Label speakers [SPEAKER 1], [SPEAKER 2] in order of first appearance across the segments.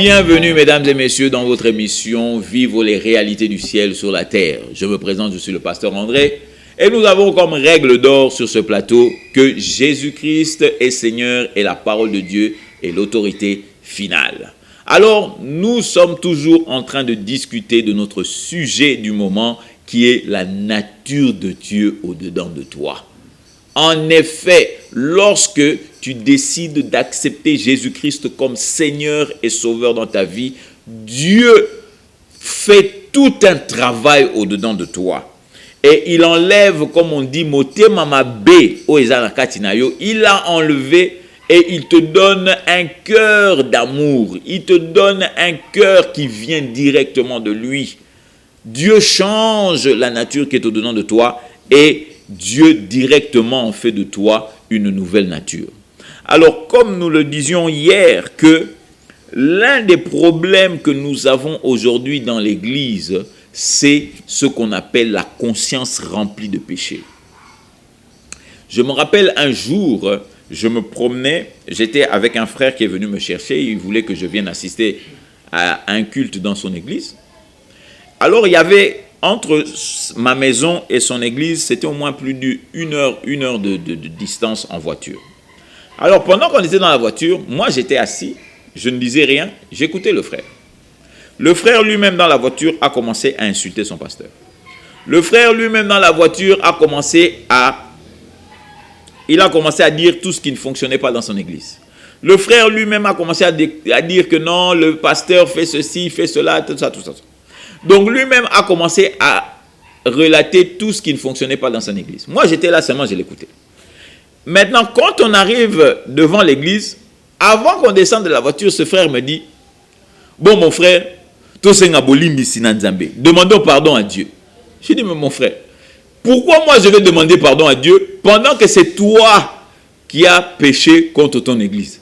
[SPEAKER 1] Bienvenue mesdames et messieurs dans votre émission Vivre les réalités du ciel sur la terre. Je me présente, je suis le pasteur André et nous avons comme règle d'or sur ce plateau que Jésus-Christ est Seigneur et la parole de Dieu est l'autorité finale. Alors nous sommes toujours en train de discuter de notre sujet du moment qui est la nature de Dieu au-dedans de toi. En effet, lorsque tu décides d'accepter Jésus-Christ comme Seigneur et Sauveur dans ta vie, Dieu fait tout un travail au-dedans de toi. Et il enlève, comme on dit, il a enlevé et il te donne un cœur d'amour. Il te donne un cœur qui vient directement de lui. Dieu change la nature qui est au-dedans de toi et Dieu directement en fait de toi une nouvelle nature. Alors, comme nous le disions hier, que l'un des problèmes que nous avons aujourd'hui dans l'Église, c'est ce qu'on appelle la conscience remplie de péché. Je me rappelle un jour, je me promenais, j'étais avec un frère qui est venu me chercher, il voulait que je vienne assister à un culte dans son église. Alors, il y avait entre ma maison et son église, c'était au moins plus d'une heure de distance en voiture. Alors, pendant qu'on était dans la voiture, moi j'étais assis, je ne disais rien, j'écoutais le frère. Le frère lui-même dans la voiture a commencé à insulter son pasteur. Le frère lui-même dans la voiture a commencé à dire tout ce qui ne fonctionnait pas dans son église. Le frère lui-même a commencé à dire que non, le pasteur fait ceci, fait cela, tout ça. Donc lui-même a commencé à relater tout ce qui ne fonctionnait pas dans son église. Moi j'étais là seulement, je l'écoutais. Maintenant, quand on arrive devant l'église, avant qu'on descende de la voiture, ce frère me dit, bon mon frère, demandons pardon à Dieu. Je dis, mais mon frère, pourquoi moi je vais demander pardon à Dieu pendant que c'est toi qui as péché contre ton église?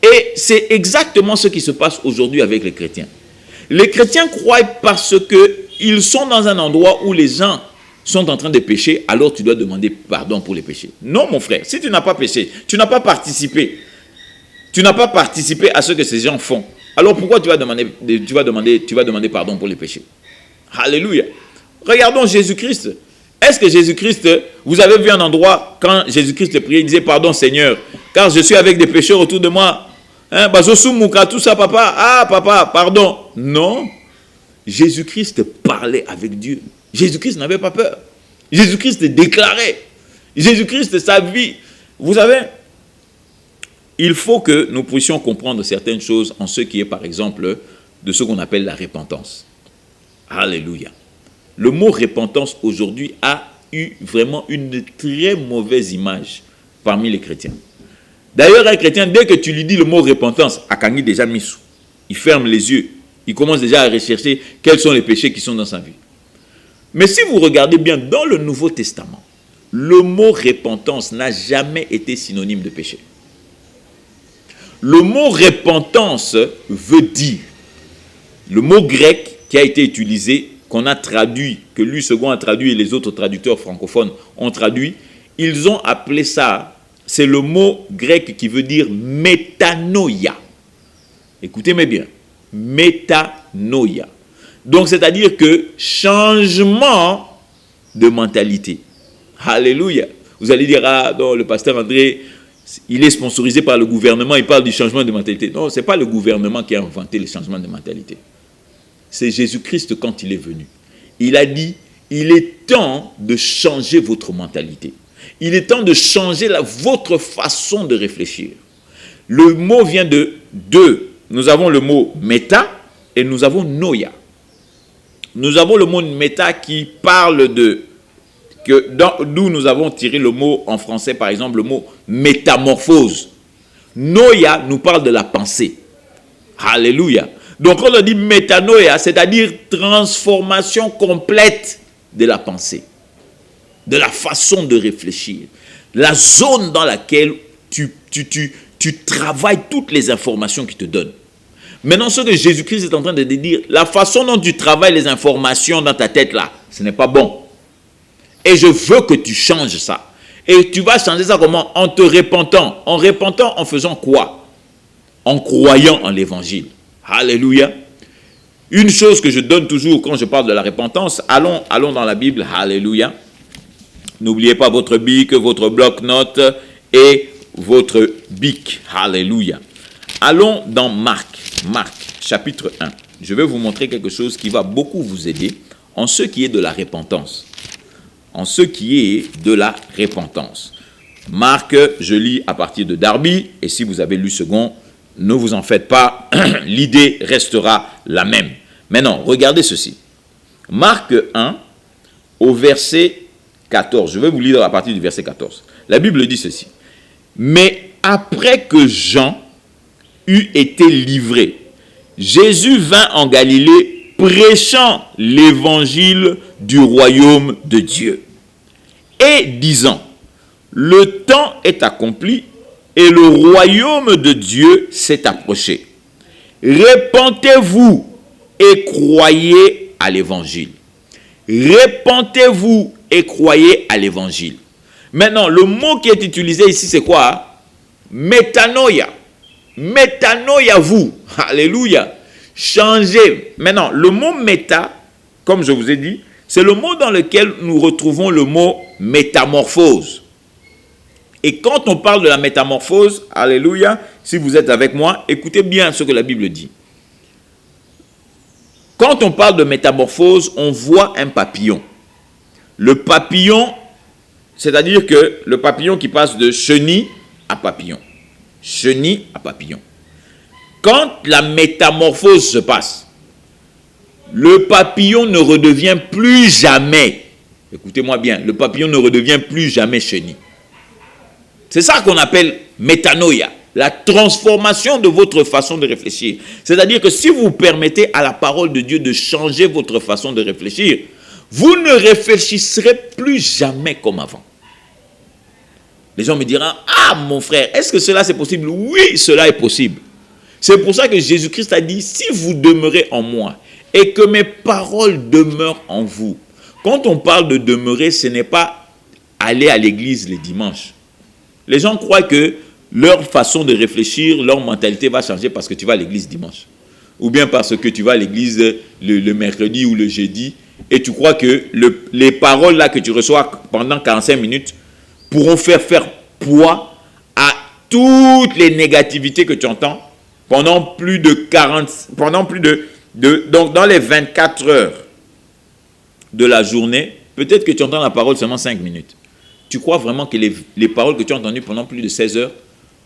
[SPEAKER 1] Et c'est exactement ce qui se passe aujourd'hui avec les chrétiens. Les chrétiens croient parce qu'ils sont dans un endroit où les gens sont en train de pécher, alors tu dois demander pardon pour les péchés. Non, mon frère, si tu n'as pas péché, tu n'as pas participé à ce que ces gens font, alors pourquoi tu vas demander pardon pour les péchés? Alléluia. Regardons Jésus-Christ. Est-ce que Jésus-Christ, vous avez vu un endroit, quand Jésus-Christ priait, il disait pardon Seigneur, car je suis avec des pécheurs autour de moi. Tout ça, papa. Ah, papa, pardon. Non. Jésus-Christ parlait avec Dieu. Jésus-Christ n'avait pas peur. Jésus-Christ déclarait. Jésus-Christ, sa vie. Vous savez, il faut que nous puissions comprendre certaines choses en ce qui est, par exemple, de ce qu'on appelle la repentance. Alléluia. Le mot repentance aujourd'hui a eu vraiment une très mauvaise image parmi les chrétiens. D'ailleurs, un chrétien, dès que tu lui dis le mot repentance, Akangi déjà misou. Il ferme les yeux. Il commence déjà à rechercher quels sont les péchés qui sont dans sa vie. Mais si vous regardez bien dans le Nouveau Testament, le mot repentance n'a jamais été synonyme de péché. Le mot repentance veut dire, le mot grec qui a été utilisé, qu'on a traduit, que Louis II a traduit et les autres traducteurs francophones ont traduit, ils ont appelé ça, c'est le mot grec qui veut dire métanoïa. Écoutez-moi bien, métanoïa. Donc, c'est-à-dire que changement de mentalité. Alléluia. Vous allez dire, ah non, le pasteur André, il est sponsorisé par le gouvernement, il parle du changement de mentalité. Non, ce n'est pas le gouvernement qui a inventé le changement de mentalité. C'est Jésus-Christ quand il est venu. Il a dit, il est temps de changer votre mentalité. Il est temps de changer votre façon de réfléchir. Le mot vient de deux. Nous avons le mot méta et nous avons noia. Nous avons le mot méta qui parle de, d'où nous avons tiré le mot en français, par exemple, le mot métamorphose. Noia nous parle de la pensée. Alléluia. Donc on a dit métanoïa, c'est-à-dire transformation complète de la pensée, de la façon de réfléchir, la zone dans laquelle tu travailles toutes les informations qu'il te donne. Maintenant, ce que Jésus-Christ est en train de te dire, la façon dont tu travailles les informations dans ta tête là, ce n'est pas bon. Et je veux que tu changes ça. Et tu vas changer ça comment? En te repentant. En repentant, en faisant quoi? en croyant en l'évangile. Alléluia. Une chose que je donne toujours quand je parle de la repentance, allons dans la Bible. Alléluia. N'oubliez pas votre bic, votre bloc-notes et votre bic. Alléluia. Allons dans Marc, chapitre 1. Je vais vous montrer quelque chose qui va beaucoup vous aider en ce qui est de la repentance. En ce qui est de la repentance. Marc, je lis à partir de Darby, et si vous avez lu second, ne vous en faites pas, l'idée restera la même. Maintenant, regardez ceci. Marc 1, au verset 14. Je vais vous lire à partir du verset 14. La Bible dit ceci. Mais après que Jean eut été livré, Jésus vint en Galilée prêchant l'évangile du royaume de Dieu et disant, le temps est accompli et le royaume de Dieu s'est approché. Repentez-vous et croyez à l'évangile. Repentez-vous et croyez à l'évangile. Maintenant, le mot qui est utilisé ici, c'est quoi? Métanoïa. Métanoïa vous. Alléluia. Changez. Maintenant, le mot méta, comme je vous ai dit, c'est le mot dans lequel nous retrouvons le mot métamorphose. Et quand on parle de la métamorphose, alléluia, si vous êtes avec moi, écoutez bien ce que la Bible dit. Quand on parle de métamorphose, on voit un papillon. Le papillon, c'est-à-dire que le papillon qui passe de chenille à papillon. Chenille à papillon. Quand la métamorphose se passe, le papillon ne redevient plus jamais, écoutez-moi bien, le papillon ne redevient plus jamais chenille. C'est ça qu'on appelle métanoïa, la transformation de votre façon de réfléchir. C'est-à-dire que si vous permettez à la parole de Dieu de changer votre façon de réfléchir, vous ne réfléchirez plus jamais comme avant. Les gens me diront, ah mon frère, est-ce que cela c'est possible? Oui, cela est possible. C'est pour ça que Jésus-Christ a dit, si vous demeurez en moi et que mes paroles demeurent en vous. Quand on parle de demeurer, ce n'est pas aller à l'église les dimanches. Les gens croient que leur façon de réfléchir, leur mentalité va changer parce que tu vas à l'église dimanche. Ou bien parce que tu vas à l'église le mercredi ou le jeudi et tu crois que les paroles là que tu reçois pendant 45 minutes pourront faire poids à toutes les négativités que tu entends pendant plus de 40, donc dans les 24 heures de la journée, peut-être que tu entends la parole seulement 5 minutes. Tu crois vraiment que les paroles que tu as entendues pendant plus de 16 heures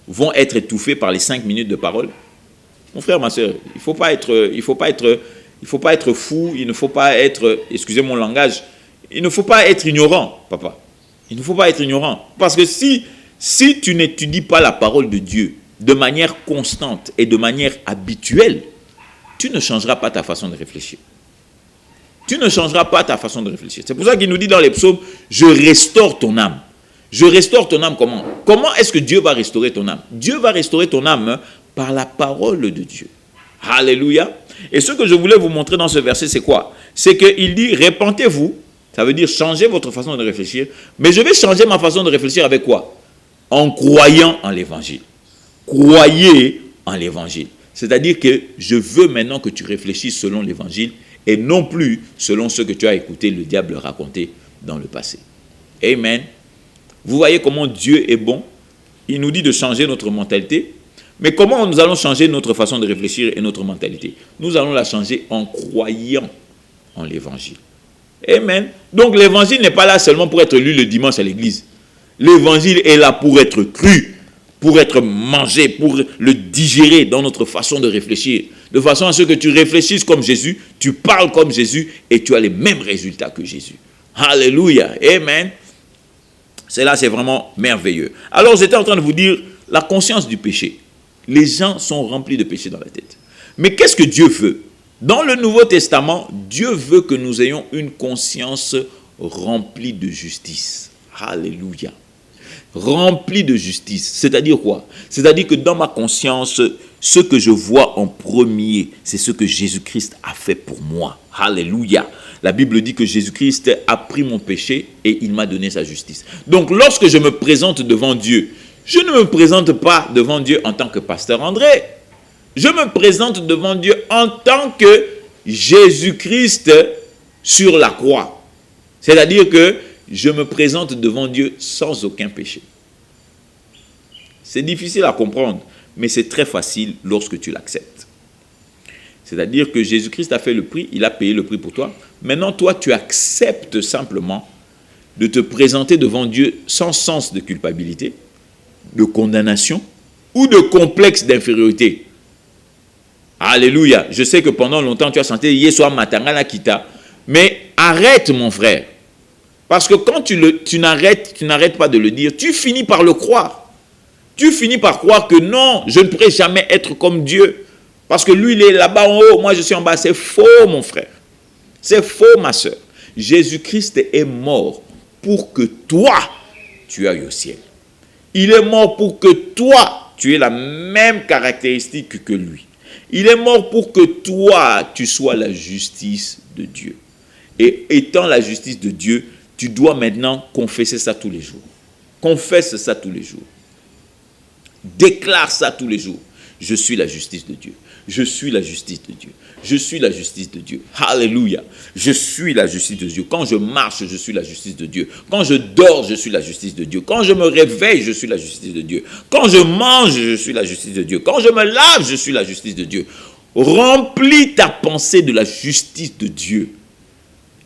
[SPEAKER 1] vont être étouffées par les 5 minutes de parole? Mon frère, ma soeur, il ne faut pas être fou, il ne faut pas être, excusez mon langage, il ne faut pas être ignorant, papa. Il ne faut pas être ignorant. Parce que si tu n'étudies pas la parole de Dieu de manière constante et de manière habituelle, tu ne changeras pas ta façon de réfléchir. Tu ne changeras pas ta façon de réfléchir. C'est pour ça qu'il nous dit dans les psaumes, je restaure ton âme. Je restaure ton âme comment? Comment est-ce que Dieu va restaurer ton âme? Dieu va restaurer ton âme par la parole de Dieu. Alléluia. Et ce que je voulais vous montrer dans ce verset, c'est quoi? C'est qu'il dit, repentez-vous. Ça veut dire changer votre façon de réfléchir. Mais je vais changer ma façon de réfléchir avec quoi? En croyant en l'évangile. Croyez en l'évangile. C'est-à-dire que je veux maintenant que tu réfléchisses selon l'évangile et non plus selon ce que tu as écouté le diable raconter dans le passé. Amen. Vous voyez comment Dieu est bon? Il nous dit de changer notre mentalité. Mais comment nous allons changer notre façon de réfléchir et notre mentalité? Nous allons la changer en croyant en l'évangile. Amen. Donc l'évangile n'est pas là seulement pour être lu le dimanche à l'église. L'évangile est là pour être cru, pour être mangé, pour le digérer dans notre façon de réfléchir. De façon à ce que tu réfléchisses comme Jésus, tu parles comme Jésus et tu as les mêmes résultats que Jésus. Alléluia. Amen. Cela, c'est vraiment merveilleux. Alors, j'étais en train de vous dire la conscience du péché. Les gens sont remplis de péché dans la tête. Mais qu'est-ce que Dieu veut? Dans le Nouveau Testament, Dieu veut que nous ayons une conscience remplie de justice. Alléluia. Remplie de justice. C'est-à-dire quoi? C'est-à-dire que dans ma conscience, ce que je vois en premier, c'est ce que Jésus-Christ a fait pour moi. Alléluia. La Bible dit que Jésus-Christ a pris mon péché et il m'a donné sa justice. Donc, lorsque je me présente devant Dieu, je ne me présente pas devant Dieu en tant que pasteur André. Je me présente devant Dieu en tant que Jésus-Christ sur la croix. C'est-à-dire que je me présente devant Dieu sans aucun péché. C'est difficile à comprendre, mais c'est très facile lorsque tu l'acceptes. C'est-à-dire que Jésus-Christ a fait le prix, il a payé le prix pour toi. Maintenant, toi, tu acceptes simplement de te présenter devant Dieu sans sens de culpabilité, de condamnation ou de complexe d'infériorité. Alléluia. Je sais que pendant longtemps, tu as senti « Yeswa matangala kita ». Mais arrête, mon frère. Parce que quand tu n'arrêtes pas de le dire, tu finis par le croire. Tu finis par croire que non, je ne pourrai jamais être comme Dieu. Parce que lui, il est là-bas en haut, moi je suis en bas. C'est faux, mon frère. C'est faux, ma soeur. Jésus-Christ est mort pour que toi, tu ailles au ciel. Il est mort pour que toi, tu aies la même caractéristique que lui. Il est mort pour que toi, tu sois la justice de Dieu. Et étant la justice de Dieu, tu dois maintenant confesser ça tous les jours. Confesse ça tous les jours. Déclare ça tous les jours. Je suis la justice de Dieu. Je suis la justice de Dieu. Je suis la justice de Dieu. Alléluia. Je suis la justice de Dieu. Quand je marche, je suis la justice de Dieu. Quand je dors, je suis la justice de Dieu. Quand je me réveille, je suis la justice de Dieu. Quand je mange, je suis la justice de Dieu. Quand je me lave, je suis la justice de Dieu. Remplis ta pensée de la justice de Dieu.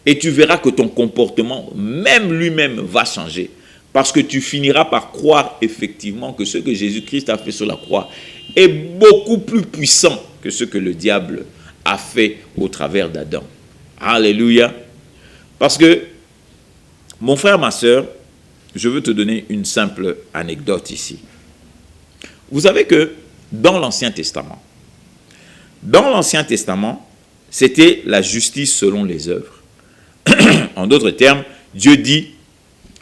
[SPEAKER 1] Et tu verras que ton comportement, même lui-même, va changer. Parce que tu finiras par croire effectivement que ce que Jésus-Christ a fait sur la croix est beaucoup plus puissant que ce que le diable a fait au travers d'Adam. Alléluia. Parce que, mon frère, ma soeur, je veux te donner une simple anecdote ici. Vous savez que dans l'Ancien Testament, c'était la justice selon les œuvres. En d'autres termes, Dieu dit,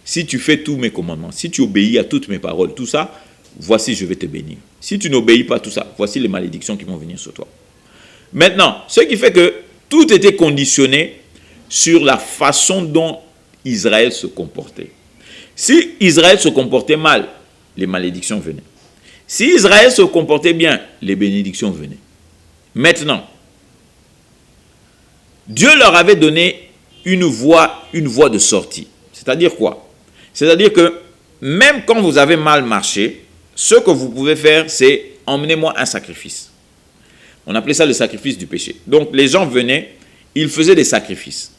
[SPEAKER 1] si tu fais tous mes commandements, si tu obéis à toutes mes paroles, tout ça, voici, je vais te bénir. Si tu n'obéis pas à tout ça, voici les malédictions qui vont venir sur toi. Maintenant, ce qui fait que tout était conditionné sur la façon dont Israël se comportait. Si Israël se comportait mal, les malédictions venaient. Si Israël se comportait bien, les bénédictions venaient. Maintenant, Dieu leur avait donné une voie de sortie. C'est-à-dire quoi? C'est-à-dire que même quand vous avez mal marché, ce que vous pouvez faire, c'est emmenez-moi un sacrifice. On appelait ça le sacrifice du péché. Donc les gens venaient, ils faisaient des sacrifices.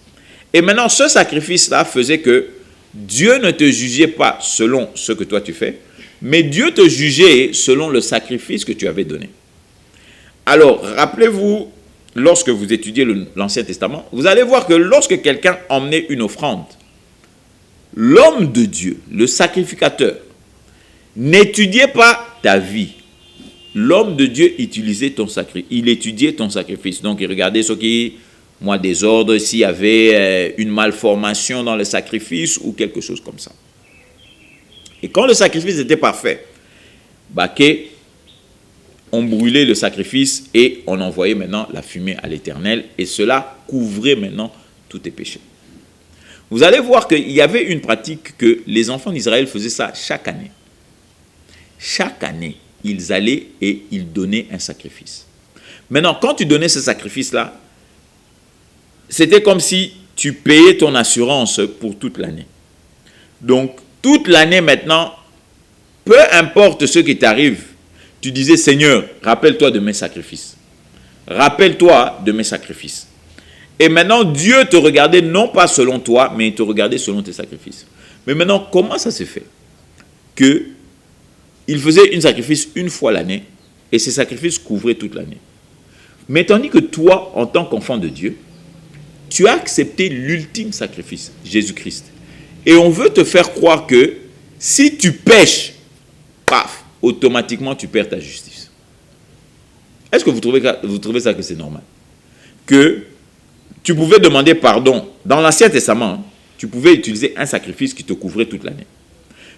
[SPEAKER 1] Et maintenant, ce sacrifice-là faisait que Dieu ne te jugeait pas selon ce que toi tu fais, mais Dieu te jugeait selon le sacrifice que tu avais donné. Alors, rappelez-vous, lorsque vous étudiez l'Ancien Testament, vous allez voir que lorsque quelqu'un emmenait une offrande, l'homme de Dieu, le sacrificateur, n'étudiait pas ta vie. L'homme de Dieu utilisait ton sacrifice. Il étudiait ton sacrifice. Donc, il regardait ce qui, désordre, s'il y avait une malformation dans le sacrifice ou quelque chose comme ça. Et quand le sacrifice était parfait, on brûlait le sacrifice et on envoyait maintenant la fumée à l'Éternel. Et cela couvrait maintenant tous tes péchés. Vous allez voir qu'il y avait une pratique que les enfants d'Israël faisaient ça chaque année. Chaque année, ils allaient et ils donnaient un sacrifice. Maintenant, quand tu donnais ce sacrifice-là, c'était comme si tu payais ton assurance pour toute l'année. Donc, toute l'année maintenant, peu importe ce qui t'arrive, tu disais, Seigneur, rappelle-toi de mes sacrifices. Rappelle-toi de mes sacrifices. Et maintenant, Dieu te regardait non pas selon toi, mais il te regardait selon tes sacrifices. Mais maintenant, comment ça se fait qu'il faisait un sacrifice une fois l'année et ces sacrifices couvraient toute l'année? Mais tandis que toi, en tant qu'enfant de Dieu, tu as accepté l'ultime sacrifice, Jésus-Christ. Et on veut te faire croire que si tu pèches, paf, automatiquement tu perds ta justice. Est-ce que vous trouvez ça que c'est normal? Que tu pouvais demander pardon. Dans l'Ancien Testament, tu pouvais utiliser un sacrifice qui te couvrait toute l'année.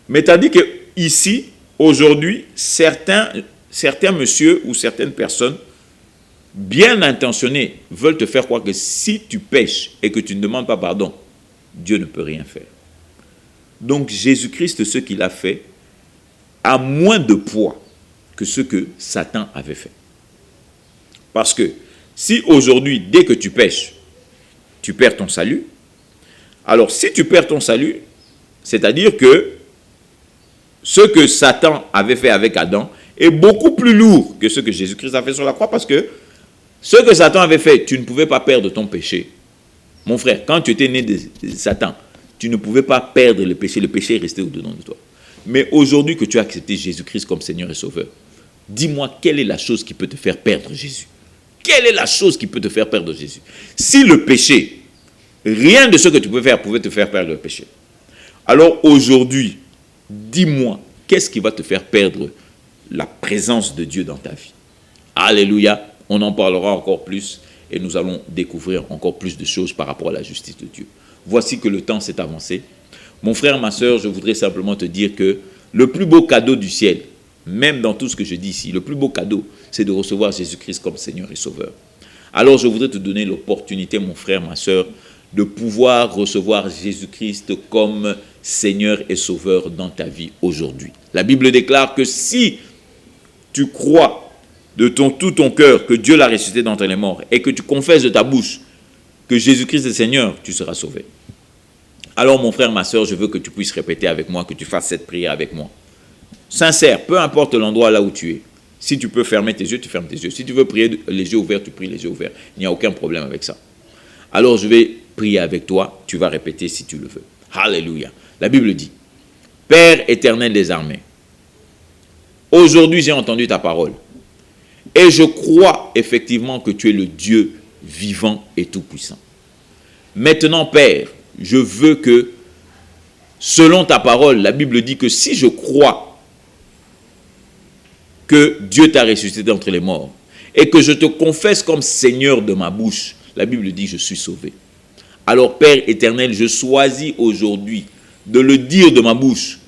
[SPEAKER 1] Mais tandis que ici, aujourd'hui, certains messieurs ou certaines personnes bien intentionnés veulent te faire croire que si tu pèches et que tu ne demandes pas pardon, Dieu ne peut rien faire. Donc Jésus-Christ, ce qu'il a fait, a moins de poids que ce que Satan avait fait. Parce que si aujourd'hui, dès que tu pêches, tu perds ton salut, alors si tu perds ton salut, c'est-à-dire que ce que Satan avait fait avec Adam est beaucoup plus lourd que ce que Jésus-Christ a fait sur la croix, parce que ce que Satan avait fait, tu ne pouvais pas perdre ton péché. Mon frère, quand tu étais né de Satan, tu ne pouvais pas perdre le péché est resté au-dedans de toi. Mais aujourd'hui que tu as accepté Jésus-Christ comme Seigneur et Sauveur, dis-moi quelle est la chose qui peut te faire perdre Jésus. Quelle est la chose qui peut te faire perdre Jésus? Si le péché, rien de ce que tu pouvais faire pouvait te faire perdre le péché, alors aujourd'hui, dis-moi, qu'est-ce qui va te faire perdre la présence de Dieu dans ta vie? Alléluia, on en parlera encore plus et nous allons découvrir encore plus de choses par rapport à la justice de Dieu. Voici que le temps s'est avancé. Mon frère, ma soeur, je voudrais simplement te dire que le plus beau cadeau du ciel, même dans tout ce que je dis ici, le plus beau cadeau, c'est de recevoir Jésus-Christ comme Seigneur et Sauveur. Alors je voudrais te donner l'opportunité, mon frère, ma soeur, de pouvoir recevoir Jésus-Christ comme Seigneur et Sauveur dans ta vie aujourd'hui. La Bible déclare que si tu crois de tout ton cœur que Dieu l'a ressuscité d'entre les morts et que tu confesses de ta bouche que Jésus-Christ est Seigneur, tu seras sauvé. Alors mon frère, ma soeur, je veux que tu puisses répéter avec moi, que tu fasses cette prière avec moi. Sincère, peu importe l'endroit là où tu es. Si tu peux fermer tes yeux, tu fermes tes yeux. Si tu veux prier les yeux ouverts, tu pries les yeux ouverts. Il n'y a aucun problème avec ça. Alors je vais prier avec toi, tu vas répéter si tu le veux. Alléluia. La Bible dit, Père éternel des armées, aujourd'hui j'ai entendu ta parole et je crois effectivement que tu es le Dieu vivant et tout-puissant. Maintenant, Père, je veux que, selon ta parole, la Bible dit que si je crois que Dieu t'a ressuscité d'entre les morts et que je te confesse comme Seigneur de ma bouche, la Bible dit je suis sauvé. Alors, Père éternel, je choisis aujourd'hui de le dire de ma bouche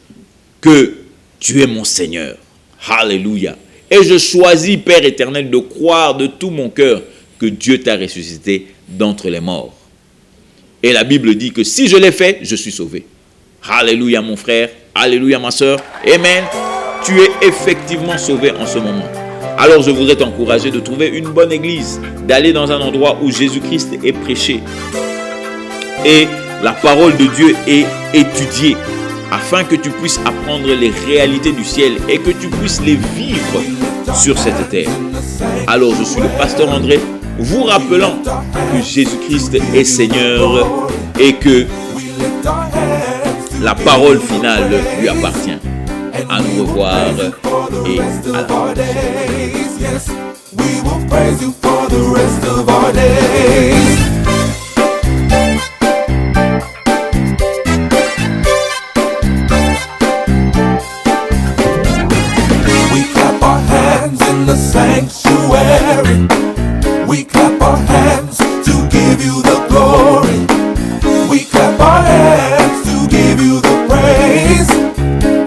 [SPEAKER 1] que tu es mon Seigneur. Alléluia. Et je choisis, Père éternel, de croire de tout mon cœur que Dieu t'a ressuscité d'entre les morts. Et la Bible dit que si je l'ai fait, je suis sauvé. Alléluia mon frère, alléluia ma soeur, amen. Tu es effectivement sauvé en ce moment. Alors je voudrais t'encourager de trouver une bonne église, d'aller dans un endroit où Jésus-Christ est prêché et la parole de Dieu est étudiée, afin que tu puisses apprendre les réalités du ciel et que tu puisses les vivre sur cette terre. Alors je suis le pasteur André, vous rappelant que Jésus-Christ est Seigneur et que la parole finale lui appartient. À nous revoir et à la prochaine.
[SPEAKER 2] Sanctuary, we clap our hands to give you the glory. We clap our hands to give you the praise,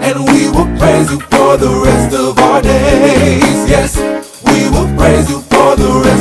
[SPEAKER 2] and we will praise you for the rest of our days. Yes, we will praise you for the rest